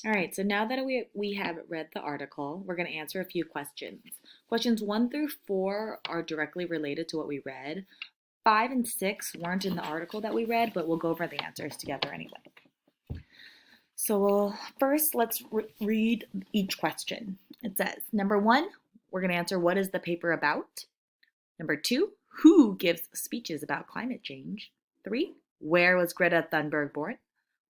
All right, so now that we have read the article, we're going to answer a few questions. Questions 1 through 4 are directly related to what we read. 5 and 6 weren't in the article that we read, but we'll go over the answers together anyway. So first, let's read each question. It says, number 1, we're going to answer what is the paper about? Number 2, who gives speeches about climate change? 3, where was Greta Thunberg born?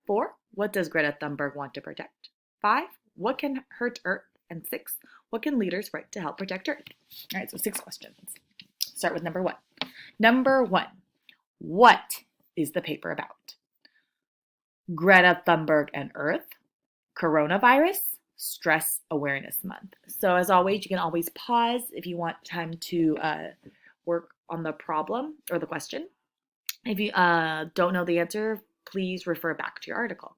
4, what does Greta Thunberg want to protect? 5, what can hurt Earth? And 6, what can leaders write to help protect Earth? All right, so 6 questions. Start with number 1. Number 1, what is the paper about? Greta Thunberg and Earth, coronavirus, stress awareness month. So as always, you can always pause if you want time to work on the problem or the question. If you don't know the answer, please refer back to your article.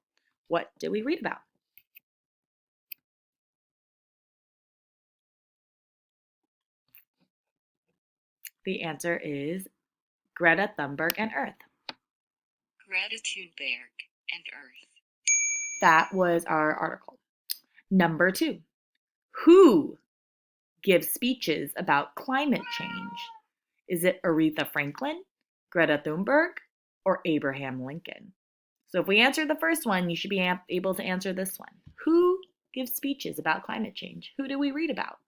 What did we read about? The answer is Greta Thunberg and Earth. Greta Thunberg and Earth. That was our article. Number 2, who gives speeches about climate change? Is it Aretha Franklin, Greta Thunberg, or Abraham Lincoln? So if we answer the first one, you should be able to answer this one. Who gives speeches about climate change? Who do we read about?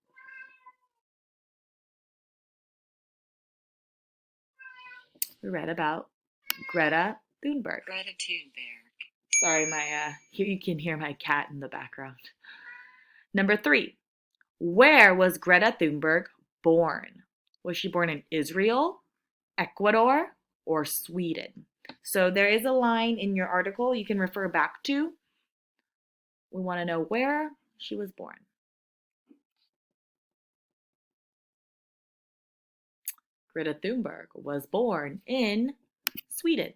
We read about Greta Thunberg. Greta Thunberg. Sorry, here you can hear my cat in the background. Number 3, where was Greta Thunberg born? Was she born in Israel, Ecuador, or Sweden? So there is a line in your article you can refer back to. We want to know where she was born. Greta Thunberg was born in Sweden.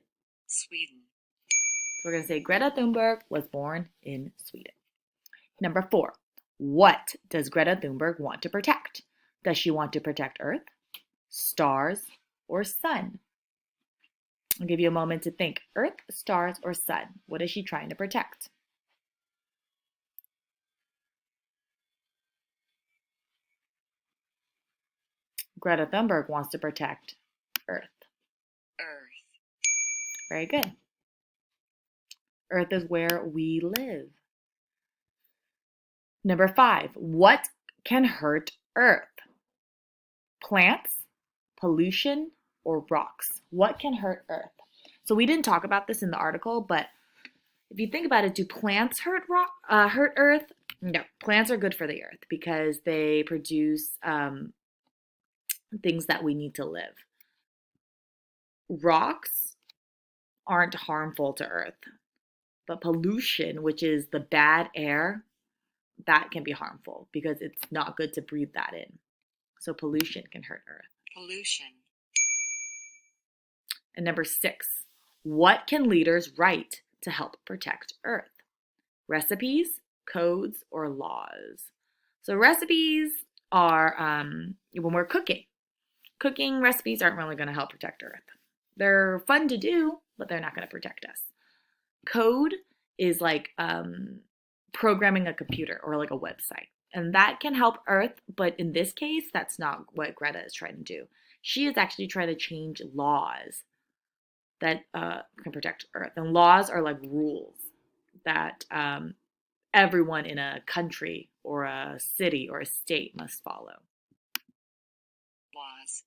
Sweden. So we're going to say Greta Thunberg was born in Sweden. Number 4, what does Greta Thunberg want to protect? Does she want to protect Earth, stars, or sun? I'll give you a moment to think. Earth, stars, or sun? What is she trying to protect? Greta Thunberg wants to protect Earth. Earth. Very good. Earth is where we live. Number 5, what can hurt Earth? Plants, pollution, or rocks? What can hurt Earth? So we didn't talk about this in the article, but if you think about it, do plants hurt Earth? No, plants are good for the Earth because they produce things that we need to live. Rocks aren't harmful to Earth, but pollution, which is the bad air, that can be harmful because it's not good to breathe that in. So pollution can hurt Earth. Pollution. And number 6, what can leaders write to help protect Earth? Recipes, codes, or laws? So recipes are when we're cooking. Cooking recipes aren't really going to help protect Earth. They're fun to do, but they're not going to protect us. Code is like programming a computer or like a website. And that can help Earth, but in this case, that's not what Greta is trying to do. She is actually trying to change laws that can protect Earth. And laws are like rules that everyone in a country or a city or a state must follow. Laws.